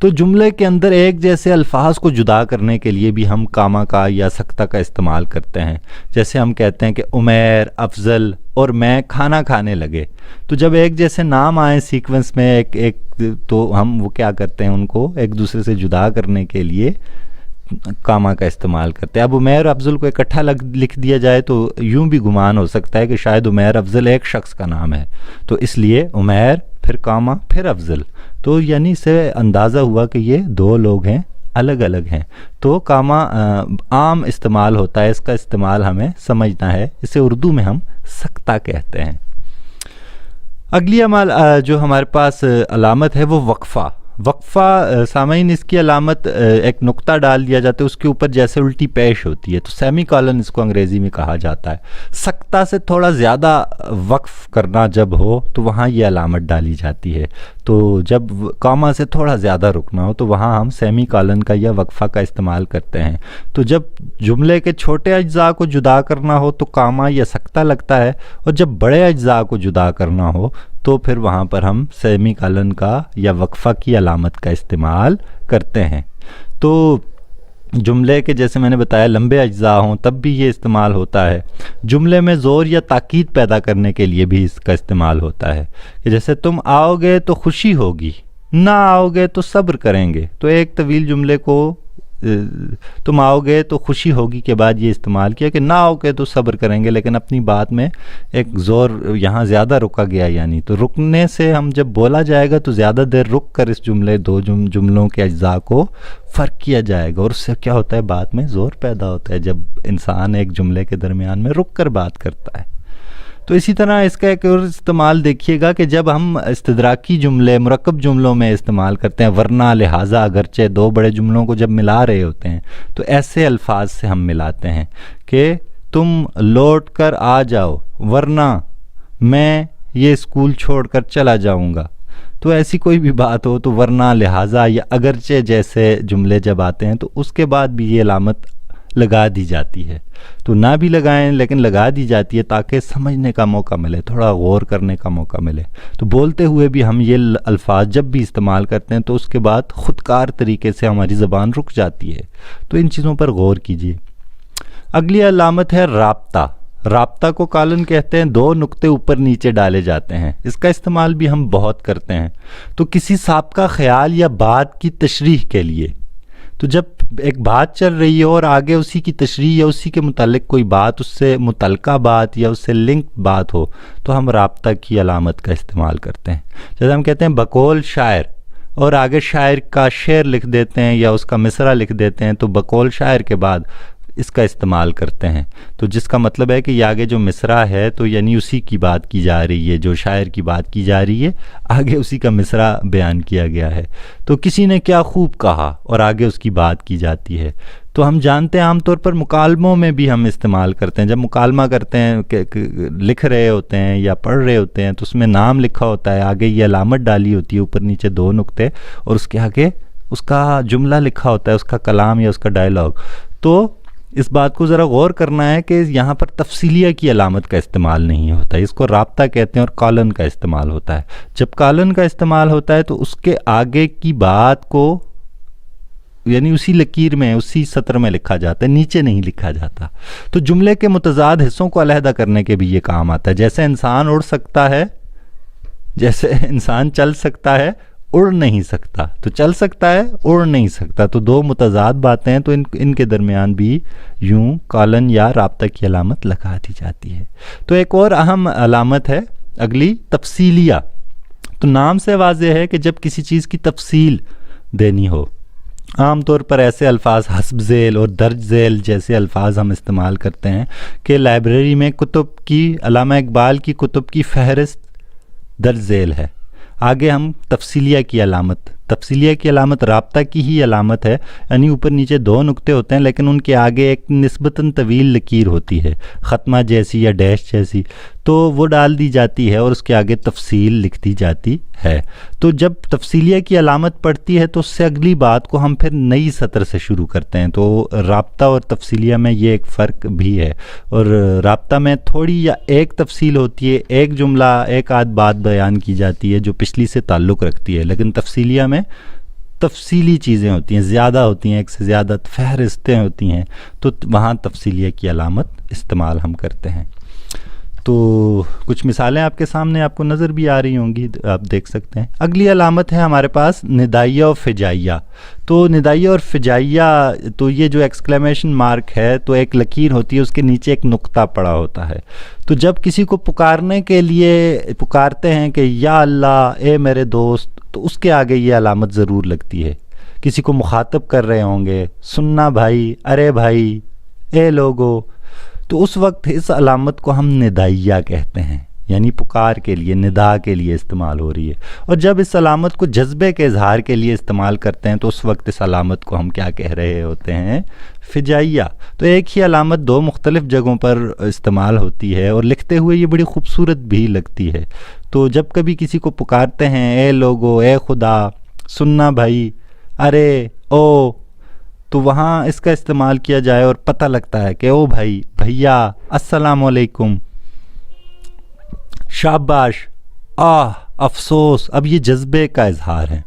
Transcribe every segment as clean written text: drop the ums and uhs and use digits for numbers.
تو جملے کے اندر ایک جیسے الفاظ کو جدا کرنے کے لیے بھی ہم کاما کا یا سکتا کا استعمال کرتے ہیں. جیسے ہم کہتے ہیں کہ عمیر، افضل اور میں کھانا کھانے لگے. تو جب ایک جیسے نام آئیں سیکوینس میں ایک تو ہم وہ کیا کرتے ہیں، ان کو ایک دوسرے سے جدا کرنے کے لیے کاما کا استعمال کرتے ہیں. اب عمیر اور افضل کو اکٹھا لکھ دیا جائے تو یوں بھی گمان ہو سکتا ہے کہ شاید عمیر افضل ایک شخص کا نام ہے. تو اس لیے عمیر پھر کاما پھر افضل، تو یعنی اس سے اندازہ ہوا کہ یہ دو لوگ ہیں، الگ الگ ہیں. تو کاما عام استعمال ہوتا ہے، اس کا استعمال ہمیں سمجھنا ہے. اسے اردو میں ہم سکتا کہتے ہیں. اگلی جو ہمارے پاس علامت ہے وہ وقفہ. وقفہ سامعین، اس کی علامت ایک نقطہ ڈال دیا جاتا ہے، اس کے اوپر جیسے الٹی پیش ہوتی ہے، تو سیمی کالن اس کو انگریزی میں کہا جاتا ہے. سکتا سے تھوڑا زیادہ وقف کرنا جب ہو تو وہاں یہ علامت ڈالی جاتی ہے. تو جب کاما سے تھوڑا زیادہ رکنا ہو تو وہاں ہم سیمی کالن کا یا وقفہ کا استعمال کرتے ہیں. تو جب جملے کے چھوٹے اجزاء کو جدا کرنا ہو تو کاما یا سکتا لگتا ہے، اور جب بڑے اجزاء کو جدا کرنا ہو تو پھر وہاں پر ہم سیمی کالن کا یا وقفہ کی علامت کا استعمال کرتے ہیں. تو جملے کے جیسے میں نے بتایا لمبے اجزاء ہوں تب بھی یہ استعمال ہوتا ہے. جملے میں زور یا تاکید پیدا کرنے کے لیے بھی اس کا استعمال ہوتا ہے کہ جیسے تم آؤ گے تو خوشی ہوگی، نہ آؤ گے تو صبر کریں گے. تو ایک طویل جملے کو تم آؤ گے تو خوشی ہوگی کے بعد یہ استعمال کیا کہ نہ آؤ گے تو صبر کریں گے، لیکن اپنی بات میں ایک زور یہاں زیادہ رکا گیا. یعنی تو رکنے سے ہم جب بولا جائے گا تو زیادہ دیر رک کر اس دو جملوں کے اجزاء کو فرق کیا جائے گا، اور اس سے کیا ہوتا ہے، بات میں زور پیدا ہوتا ہے جب انسان ایک جملے کے درمیان میں رک کر بات کرتا ہے. تو اسی طرح اس کا ایک اور استعمال دیکھیے گا کہ جب ہم استدراکی جملے مرکب جملوں میں استعمال کرتے ہیں، ورنہ لہٰذا اگرچہ دو بڑے جملوں کو جب ملا رہے ہوتے ہیں تو ایسے الفاظ سے ہم ملاتے ہیں کہ تم لوٹ کر آ جاؤ ورنہ میں یہ اسکول چھوڑ کر چلا جاؤں گا. تو ایسی کوئی بھی بات ہو تو ورنہ لہٰذا یا اگرچہ جیسے جملے جب آتے ہیں تو اس کے بعد بھی یہ علامت لگا دی جاتی ہے. تو نہ بھی لگائیں لیکن لگا دی جاتی ہے تاکہ سمجھنے کا موقع ملے، تھوڑا غور کرنے کا موقع ملے. تو بولتے ہوئے بھی ہم یہ الفاظ جب بھی استعمال کرتے ہیں تو اس کے بعد خودکار طریقے سے ہماری زبان رک جاتی ہے. تو ان چیزوں پر غور کیجیے. اگلی علامت ہے رابطہ. رابطہ کو کالن کہتے ہیں. دو نقطے اوپر نیچے ڈالے جاتے ہیں. اس کا استعمال بھی ہم بہت کرتے ہیں. تو کسی سابقہ خیال یا بات کی تشریح کے لیے، تو جب ایک بات چل رہی ہے اور آگے اسی کی تشریح یا اسی کے متعلق کوئی بات، اس سے متعلقہ بات یا اس سے لنک بات ہو تو ہم رابطہ کی علامت کا استعمال کرتے ہیں. جیسے ہم کہتے ہیں بقول شاعر، اور آگے شاعر کا شعر لکھ دیتے ہیں یا اس کا مصرع لکھ دیتے ہیں، تو بقول شاعر کے بعد اس کا استعمال کرتے ہیں. تو جس کا مطلب ہے کہ یہ آگے جو مصرع ہے تو یعنی اسی کی بات کی جا رہی ہے، جو شاعر کی بات کی جا رہی ہے آگے اسی کا مصرع بیان کیا گیا ہے. تو کسی نے کیا خوب کہا اور آگے اس کی بات کی جاتی ہے. تو ہم جانتے ہیں عام طور پر مکالموں میں بھی ہم استعمال کرتے ہیں. جب مکالمہ کرتے ہیں کہ لکھ رہے ہوتے ہیں یا پڑھ رہے ہوتے ہیں تو اس میں نام لکھا ہوتا ہے، آگے یہ علامت ڈالی ہوتی ہے، اوپر نیچے دو نقطے، اور اس کے آگے اس کا جملہ لکھا ہوتا ہے، اس کا کلام یا اس کا ڈائلاگ. تو اس بات کو ذرا غور کرنا ہے کہ یہاں پر تفصیلیہ کی علامت کا استعمال نہیں ہوتا. اس کو رابطہ کہتے ہیں اور کالن کا استعمال ہوتا ہے. جب کالن کا استعمال ہوتا ہے تو اس کے آگے کی بات کو یعنی اسی لکیر میں، اسی سطر میں لکھا جاتا ہے، نیچے نہیں لکھا جاتا. تو جملے کے متضاد حصوں کو علیحدہ کرنے کے بھی یہ کام آتا ہے. جیسے انسان اڑ سکتا ہے، جیسے انسان چل سکتا ہے، اڑ نہیں سکتا. تو چل سکتا ہے، اڑ نہیں سکتا. تو دو متضاد باتیں ہیں، تو ان کے درمیان بھی یوں کالن یا رابطہ کی علامت لگا دی جاتی ہے. تو ایک اور اہم علامت ہے اگلی، تفصیلیہ. تو نام سے واضح ہے کہ جب کسی چیز کی تفصیل دینی ہو، عام طور پر ایسے الفاظ حسب ذیل اور درج ذیل جیسے الفاظ ہم استعمال کرتے ہیں کہ لائبریری میں کتب کی، علامہ اقبال کی کتب کی فہرست درج ذیل ہے. آگے ہم تفصیلیہ کی علامت رابطہ کی ہی علامت ہے. یعنی اوپر نیچے دو نقطے ہوتے ہیں لیکن ان کے آگے ایک نسبتاً طویل لکیر ہوتی ہے، ختمہ جیسی یا ڈیش جیسی، تو وہ ڈال دی جاتی ہے اور اس کے آگے تفصیل لکھ دی جاتی ہے. تو جب تفصیلیہ کی علامت پڑتی ہے تو اس سے اگلی بات کو ہم پھر نئی سطر سے شروع کرتے ہیں. تو رابطہ اور تفصیلیہ میں یہ ایک فرق بھی ہے، اور رابطہ میں تھوڑی یا ایک تفصیل ہوتی ہے، ایک جملہ ایک آدھ بات بیان کی جاتی ہے جو پچھلی سے تعلق رکھتی ہے، لیکن تفصیلیہ میں تفصیلی چیزیں ہوتی ہیں، زیادہ ہوتی ہیں، ایک سے زیادہ فہرستیں ہوتی ہیں، تو وہاں تفصیلیہ کی علامت استعمال ہم کرتے ہیں۔ تو کچھ مثالیں آپ کے سامنے آپ کو نظر بھی آ رہی ہوں گی، آپ دیکھ سکتے ہیں۔ اگلی علامت ہے ہمارے پاس ندائیہ و فجائیہ۔ تو ندائیہ اور فجائیہ، تو یہ جو ایکسکلیمیشن مارک ہے تو ایک لکیر ہوتی ہے، اس کے نیچے ایک نقطہ پڑا ہوتا ہے۔ تو جب کسی کو پکارنے کے لیے پکارتے ہیں کہ یا اللہ اے میرے دوست، تو اس کے آگے یہ علامت ضرور لگتی ہے۔ کسی کو مخاطب کر رہے ہوں گے، سننا بھائی، ارے بھائی، اے لوگو، تو اس وقت اس علامت کو ہم ندائیہ کہتے ہیں، یعنی پکار کے لیے، ندا کے لیے استعمال ہو رہی ہے۔ اور جب اس علامت کو جذبے کے اظہار کے لیے استعمال کرتے ہیں تو اس وقت اس علامت کو ہم کیا کہہ رہے ہوتے ہیں؟ فجائیہ۔ تو ایک ہی علامت دو مختلف جگہوں پر استعمال ہوتی ہے اور لکھتے ہوئے یہ بڑی خوبصورت بھی لگتی ہے۔ تو جب کبھی کسی کو پکارتے ہیں اے لوگو، اے خدا، سننا بھائی، ارے، او، تو وہاں اس کا استعمال کیا جائے اور پتہ لگتا ہے کہ او بھائی، بھیا، السلام علیکم، شاباش، افسوس، اب یہ جذبے کا اظہار ہے۔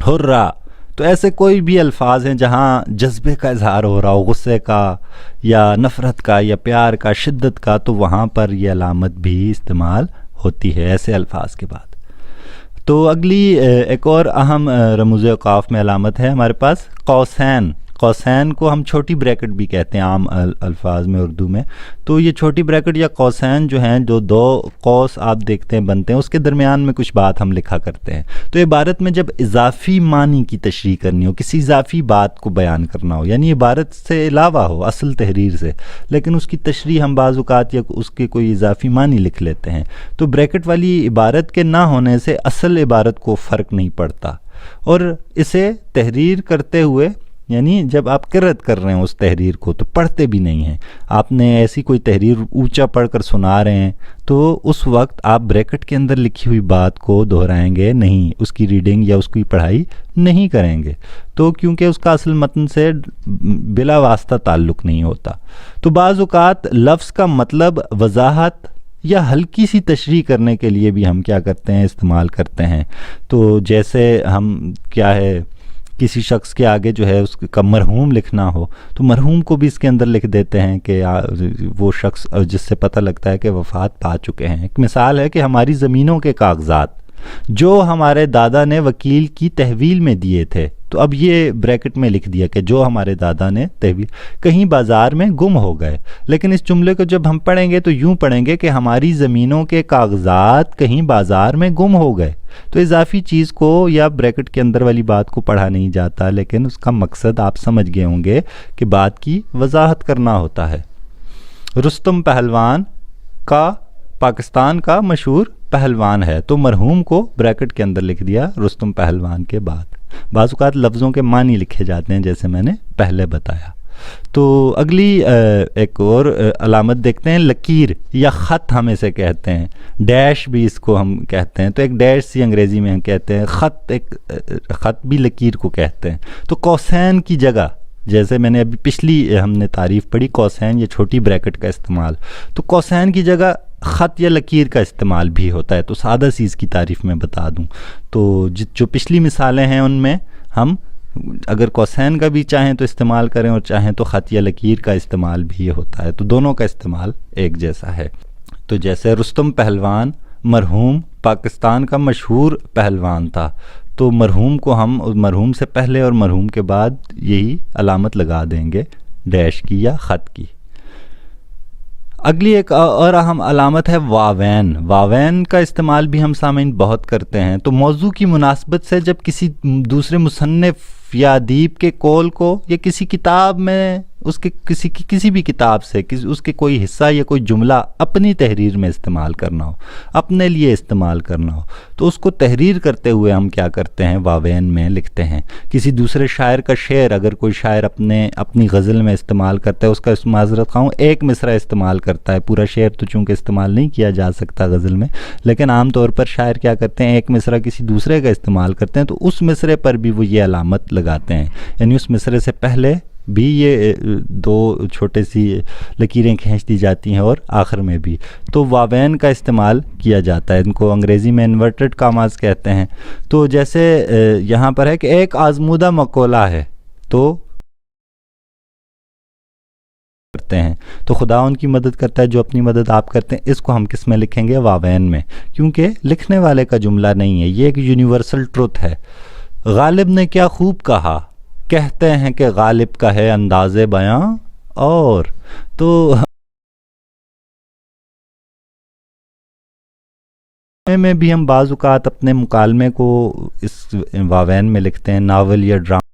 ہررا، تو ایسے کوئی بھی الفاظ ہیں جہاں جذبے کا اظہار ہو رہا ہو، غصے کا یا نفرت کا یا پیار کا، شدت کا، تو وہاں پر یہ علامت بھی استعمال ہوتی ہے ایسے الفاظ کے بعد۔ تو اگلی ایک اور اہم رموز اوقاف میں علامت ہے ہمارے پاس قوسین۔ قوسین کو ہم چھوٹی بریکٹ بھی کہتے ہیں عام الفاظ میں، اردو میں۔ تو یہ چھوٹی بریکٹ یا قوسین جو ہیں، جو دو قوس آپ دیکھتے ہیں بنتے ہیں، اس کے درمیان میں کچھ بات ہم لکھا کرتے ہیں۔ تو عبارت میں جب اضافی معنی کی تشریح کرنی ہو، کسی اضافی بات کو بیان کرنا ہو، یعنی عبارت سے علاوہ ہو اصل تحریر سے، لیکن اس کی تشریح ہم بعض اوقات یا اس کے کوئی اضافی معنی لکھ لیتے ہیں، تو بریکٹ والی عبارت کے نہ ہونے سے اصل عبارت کو فرق نہیں پڑتا، اور اسے تحریر کرتے ہوئے، یعنی جب آپ قرأت کر رہے ہیں اس تحریر کو، تو پڑھتے بھی نہیں ہیں۔ آپ نے ایسی کوئی تحریر اونچا پڑھ کر سنا رہے ہیں تو اس وقت آپ بریکٹ کے اندر لکھی ہوئی بات کو دہرائیں گے نہیں، اس کی ریڈنگ یا اس کی پڑھائی نہیں کریں گے، تو کیونکہ اس کا اصل متن سے بلا واسطہ تعلق نہیں ہوتا۔ تو بعض اوقات لفظ کا مطلب وضاحت یا ہلکی سی تشریح کرنے کے لیے بھی ہم کیا کرتے ہیں؟ استعمال کرتے ہیں۔ تو جیسے ہم کیا ہے، کسی شخص کے آگے جو ہے اس کا مرحوم لکھنا ہو تو مرحوم کو بھی اس کے اندر لکھ دیتے ہیں کہ وہ شخص جس سے پتہ لگتا ہے کہ وفات پا چکے ہیں۔ ایک مثال ہے کہ ہماری زمینوں کے کاغذات جو ہمارے دادا نے وکیل کی تحویل میں دیے تھے، تو اب یہ بریکٹ میں لکھ دیا کہ جو ہمارے دادا نے تحویل کہیں بازار میں گم ہو گئے، لیکن اس جملے کو جب ہم پڑھیں گے تو یوں پڑھیں گے کہ ہماری زمینوں کے کاغذات کہیں بازار میں گم ہو گئے۔ تو اضافی چیز کو یا بریکٹ کے اندر والی بات کو پڑھا نہیں جاتا، لیکن اس کا مقصد آپ سمجھ گئے ہوں گے کہ بات کی وضاحت کرنا ہوتا ہے۔ رستم پہلوان کا پاکستان کا مشہور پہلوان ہے، تو مرحوم کو بریکٹ کے اندر لکھ دیا رستم پہلوان کے بعد۔ بعض اوقات لفظوں کے معنی لکھے جاتے ہیں جیسے میں نے پہلے بتایا۔ تو اگلی ایک اور علامت دیکھتے ہیں، لکیر یا خط ہم اسے کہتے ہیں، ڈیش بھی اس کو ہم کہتے ہیں۔ تو ایک ڈیش سی انگریزی میں ہم کہتے ہیں، خط بھی لکیر کو کہتے ہیں۔ تو قوسین کی جگہ، جیسے میں نے ابھی پچھلی ہم نے تعریف پڑھی قوسین یا چھوٹی بریکٹ کا استعمال، تو قوسین کی جگہ خط یا لکیر کا استعمال بھی ہوتا ہے۔ تو سادہ سی اس کی تعریف میں بتا دوں تو جو پچھلی مثالیں ہیں ان میں ہم اگر قوسین کا بھی چاہیں تو استعمال کریں اور چاہیں تو خط یا لکیر کا استعمال بھی ہوتا ہے، تو دونوں کا استعمال ایک جیسا ہے۔ تو جیسے رستم پہلوان مرحوم پاکستان کا مشہور پہلوان تھا، تو مرحوم کو ہم مرحوم سے پہلے اور مرحوم کے بعد یہی علامت لگا دیں گے، ڈیش کی یا خط کی۔ اگلی ایک اور اہم علامت ہے واوین۔ واوین کا استعمال بھی ہم سامعین بہت کرتے ہیں۔ تو موضوع کی مناسبت سے جب کسی دوسرے مصنف یا ادیب کے قول کو یا کسی کتاب میں اس کے کسی بھی کتاب سے اس کے کوئی حصہ یا کوئی جملہ اپنی تحریر میں استعمال کرنا ہو، اپنے لیے استعمال کرنا ہو، تو اس کو تحریر کرتے ہوئے ہم کیا کرتے ہیں؟ واوین میں لکھتے ہیں۔ کسی دوسرے شاعر کا شعر اگر کوئی شاعر اپنی غزل میں استعمال کرتا ہے، اس کا معذرت خواہ ایک مصرع استعمال کرتا ہے، پورا شعر تو چونکہ استعمال نہیں کیا جا سکتا غزل میں، لیکن عام طور پر شاعر کیا کرتے ہیں؟ ایک مصرع کسی دوسرے کا استعمال کرتے ہیں، تو اس مصرع پر بھی وہ یہ علامت لگاتے ہیں، یعنی اس مصرع سے پہلے بھی یہ دو چھوٹے سی لکیریں کھینچ دی جاتی ہیں اور آخر میں بھی، تو واوین کا استعمال کیا جاتا ہے. ان کو انگریزی میں انورٹڈ کاماز کہتے ہیں. تو جیسے یہاں پر ہے کہ ایک آزمودہ مقولہ ہے تو کرتے ہیں، تو خدا ان کی مدد کرتا ہے جو اپنی مدد آپ کرتے ہیں. اس کو ہم کس میں لکھیں گے؟ واوین میں، کیونکہ لکھنے والے کا جملہ نہیں ہے، یہ ایک یونیورسل ٹروتھ ہے. غالب نے کیا خوب کہا، کہتے ہیں کہ غالب کا ہے انداز بیاں. اور تو میں بھی ہم بعض اوقات اپنے مکالمے کو اس واوین میں لکھتے ہیں. ناول یا ڈرامہ